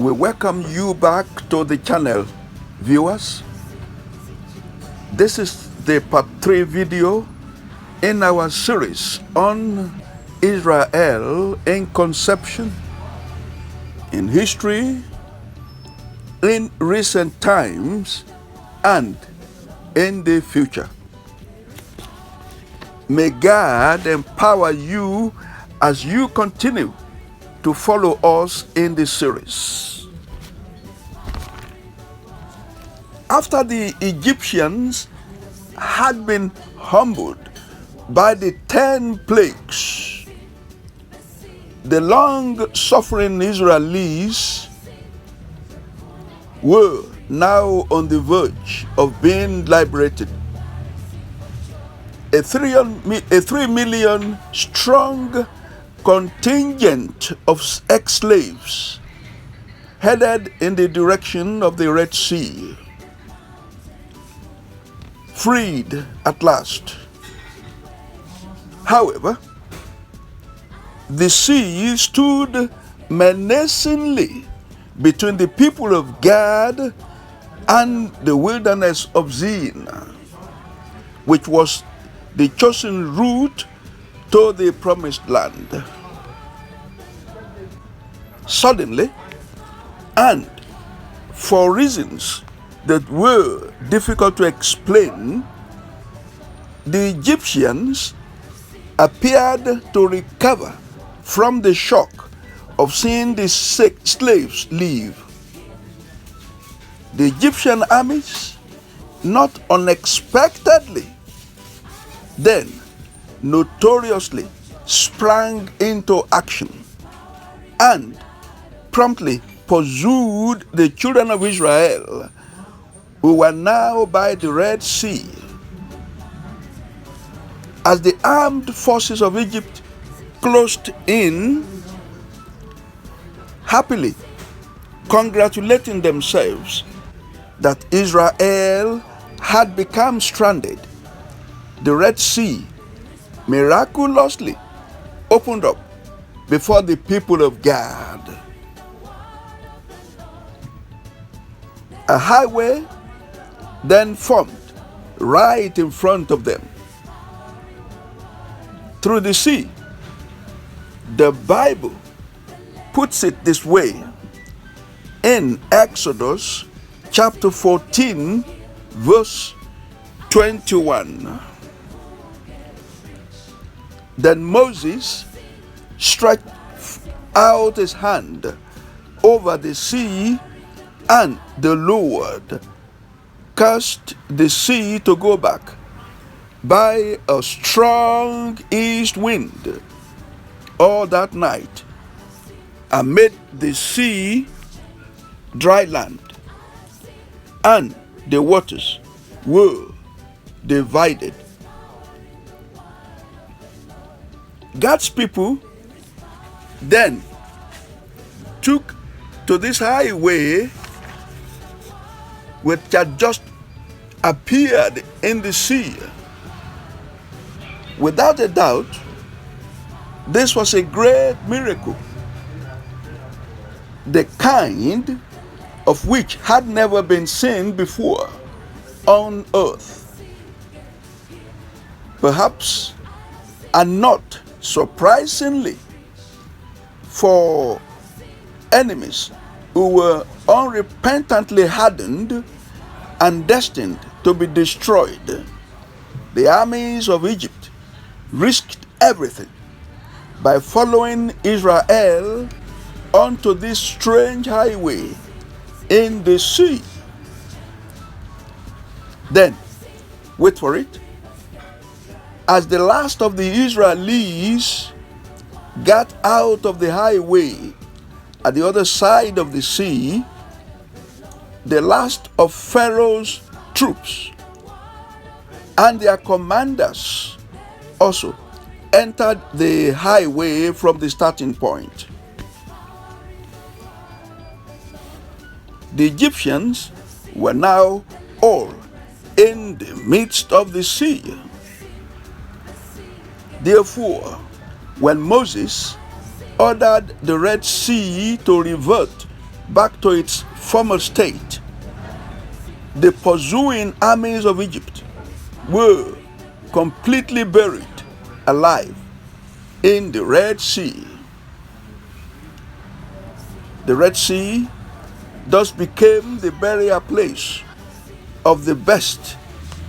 We welcome you back to the channel, viewers. This is the part 3 video in our series on Israel in conception, in history, in recent times, and in the future. May God empower you as you continue to follow us in this series. After the Egyptians had been humbled by the 10 plagues, the long-suffering Israelites were now on the verge of being liberated. A 3 million strong contingent of ex-slaves headed in the direction of the Red Sea, freed at last. However, the sea stood menacingly between the people of God and the wilderness of Zin, which was the chosen route to the promised land. Suddenly, and for reasons that were difficult to explain, the Egyptians appeared to recover from the shock of seeing the slaves leave. The Egyptian armies, not unexpectedly, then notoriously sprang into action and promptly pursued the children of Israel, who were now by the Red Sea. As the armed forces of Egypt closed in, happily congratulating themselves that Israel had become stranded, the Red Sea miraculously opened up before the people of God. A highway then formed right in front of them through the sea. The Bible puts it this way in Exodus chapter 14, verse 21. Then Moses stretched out his hand over the sea, and the Lord caused the sea to go back by a strong east wind all that night, and made the sea dry land, and the waters were divided. God's people then took to this highway which had just appeared in the sea. Without a doubt, this was a great miracle, the kind of which had never been seen before on earth. Perhaps, and not surprisingly, for enemies who were unrepentantly hardened and destined to be destroyed, the armies of Egypt risked everything by following Israel onto this strange highway in the sea. Then, wait for it, as the last of the Israelites got out of the highway at the other side of the sea, the last of Pharaoh's troops and their commanders also entered the highway from the starting point. The Egyptians were now all in the midst of the sea. Therefore, when Moses ordered the Red Sea to revert back to its former state, the pursuing armies of Egypt were completely buried alive in the Red Sea. The Red Sea thus became the burial place of the best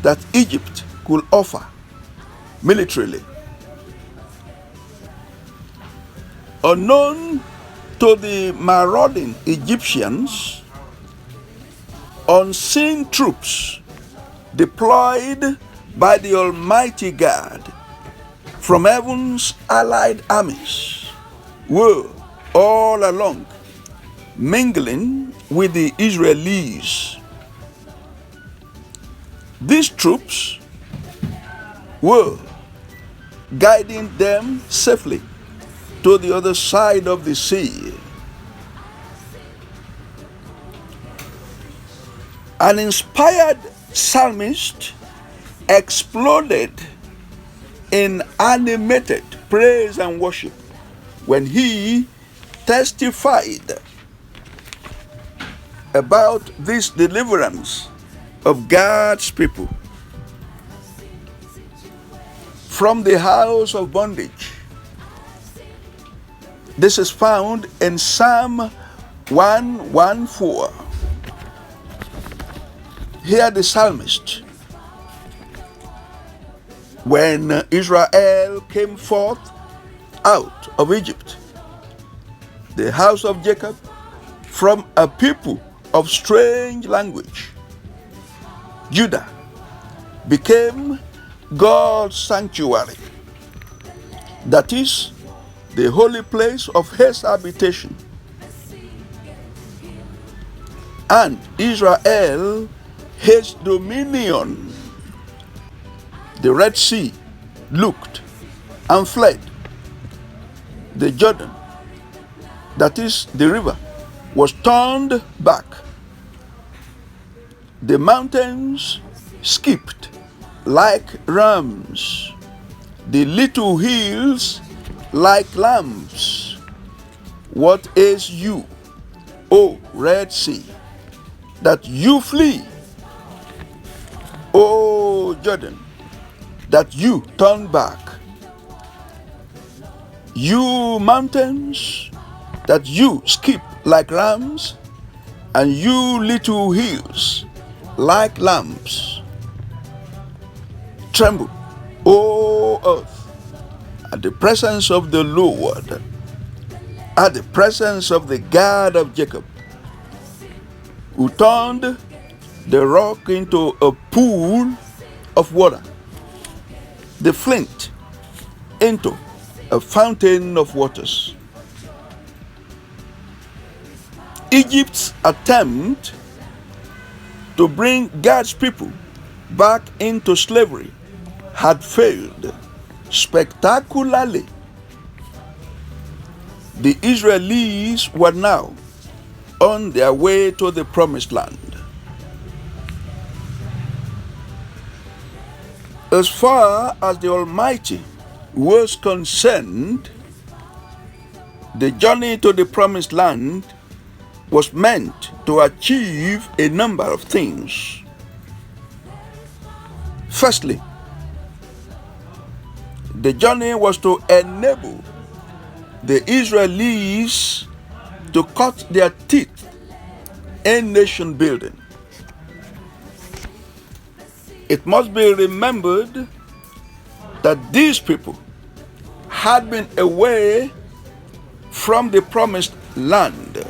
that Egypt could offer militarily. Unknown to the marauding Egyptians, unseen troops deployed by the Almighty God from heaven's allied armies were all along mingling with the Israelis. These troops were guiding them safely to the other side of the sea. An inspired psalmist exploded in animated praise and worship when he testified about this deliverance of God's people from the house of bondage. This is found in Psalm 114. Here the psalmist, when Israel came forth out of Egypt, the house of Jacob, from a people of strange language, Judah became God's sanctuary, that is, the holy place of his habitation. And Israel his dominion. The Red Sea looked and fled. The Jordan, that is the river, was turned back. The mountains skipped like rams, the little hills like lambs. What is you, O Red Sea, that you flee? O Jordan, that you turn back? You mountains, that you skip like rams, and you little hills like lambs. Tremble, O earth, at the presence of the Lord, at the presence of the God of Jacob, who turned the rock into a pool of water, the flint into a fountain of waters. Egypt's attempt to bring God's people back into slavery had failed spectacularly. The Israelis were now on their way to the promised land. As far as the Almighty was concerned, the journey to the promised land was meant to achieve a number of things. Firstly, the journey was to enable the Israelis to cut their teeth in nation building. It must be remembered that these people had been away from the promised land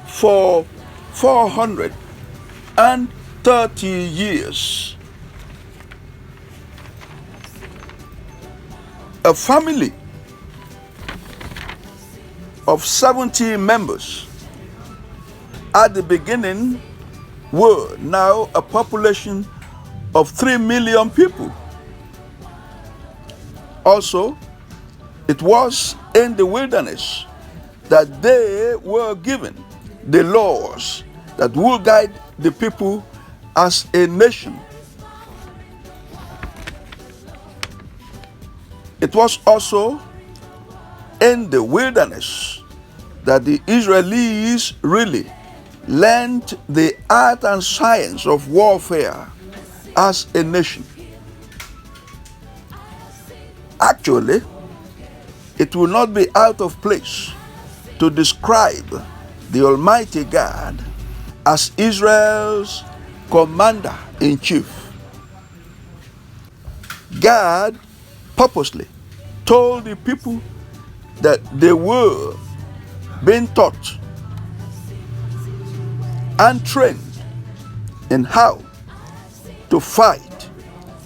for 430 years. A family of 70 members at the beginning were now a population of 3 million people. Also, it was in the wilderness that they were given the laws that will guide the people as a nation. It was also in the wilderness that the Israelis really learned the art and science of warfare as a nation. Actually, it will not be out of place to describe the Almighty God as Israel's commander-in-chief. God purposely told the people that they were being taught and trained in how to fight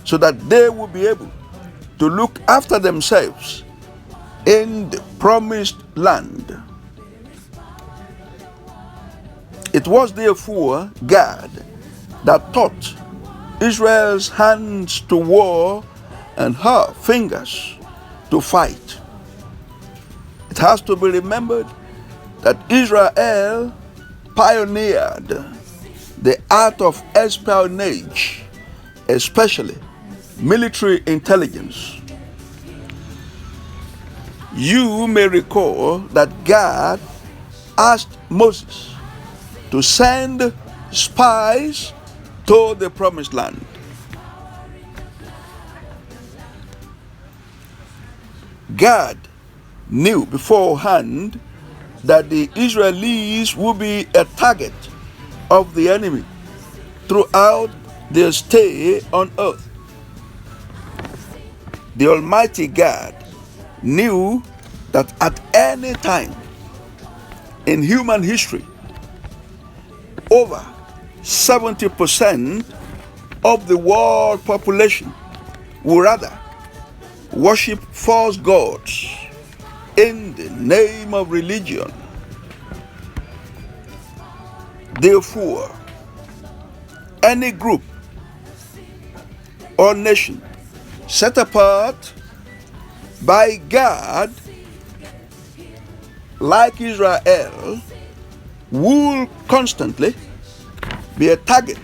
so that they will be able to look after themselves in the promised land. It was therefore God that taught Israel's hands to war and her fingers to fight. It has to be remembered that Israel pioneered the art of espionage, especially military intelligence. You may recall that God asked Moses to send spies to the promised land. God knew beforehand that the Israelis would be a target of the enemy throughout their stay on earth. The Almighty God knew that at any time in human history, over 70% of the world population would rather worship false gods in the name of religion. Therefore, any group or nation set apart by God, like Israel, will constantly be a target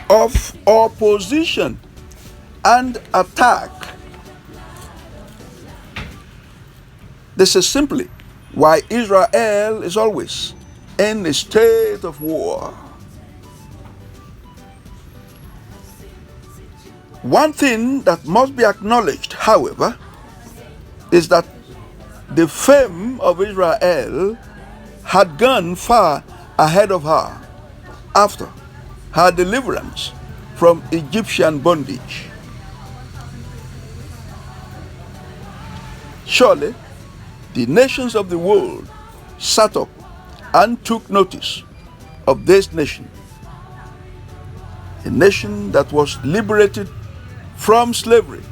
of opposition and attack. This is simply why Israel is always in a state of war. One thing that must be acknowledged, however, is that the fame of Israel had gone far ahead of her after her deliverance from Egyptian bondage. Surely, the nations of the world sat up and took notice of this nation, a nation that was liberated from slavery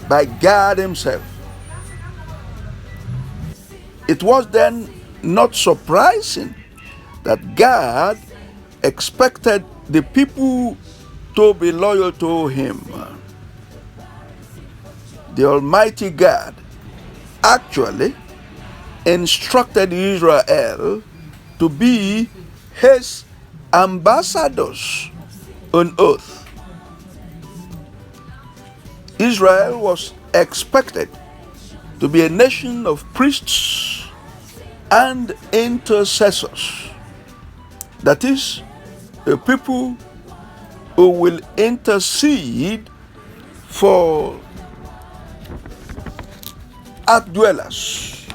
by God Himself. It was then not surprising that God expected the people to be loyal to Him. The Almighty God actually instructed Israel to be His ambassadors on earth. Israel was expected to be a nation of priests and intercessors. That is, a people who will intercede for earth dwellers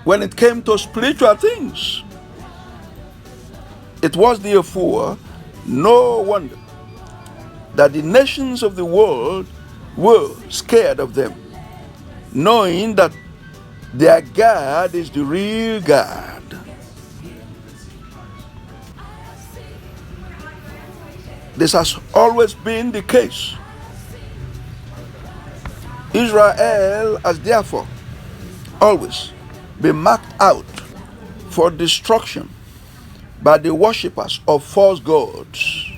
when it came to spiritual things. It was therefore no wonder that the nations of the world were scared of them, knowing that their God is the real God. This has always been the case. Israel has therefore always been marked out for destruction by the worshippers of false gods.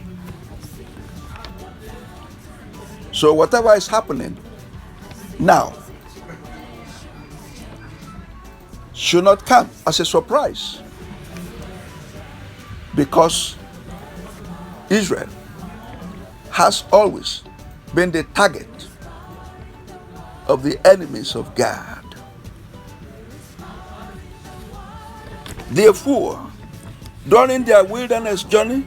So whatever is happening now should not come as a surprise, because Israel has always been the target of the enemies of God. Therefore, during their wilderness journey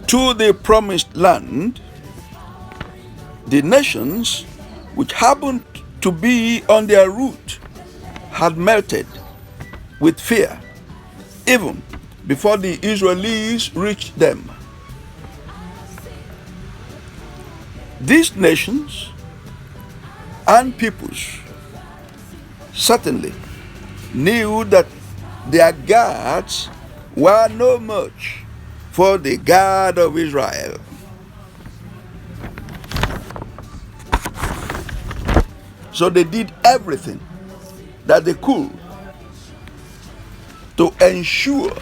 to the promised land, the nations which happened to be on their route had melted with fear even before the Israelites reached them. These nations and peoples certainly knew that their gods were no match for the God of Israel. So they did everything that they could to ensure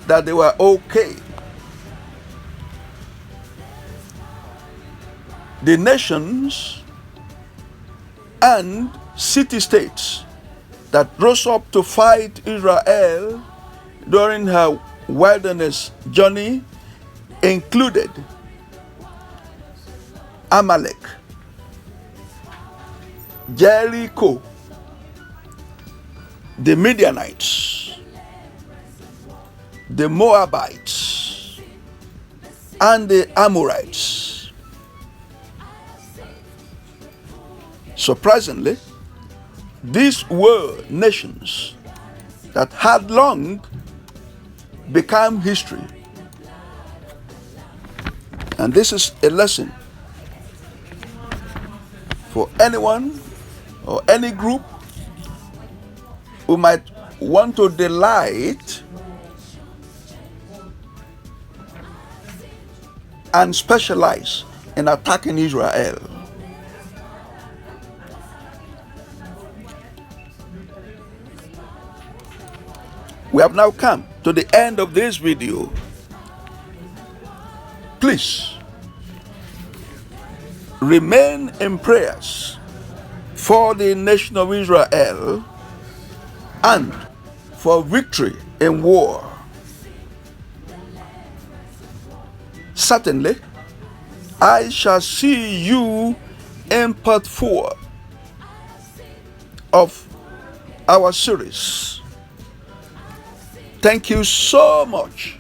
that they were okay. The nations and city-states that rose up to fight Israel during her wilderness journey included Amalek, Jericho, the Midianites, the Moabites, and the Amorites. Surprisingly, these were nations that had long become history. And this is a lesson for anyone or any group who might want to delight and specialize in attacking Israel. We have now come to the end of this video. Please remain in prayers for the nation of Israel and for victory in war. Certainly, I shall see you in part 4 of our series. Thank you so much.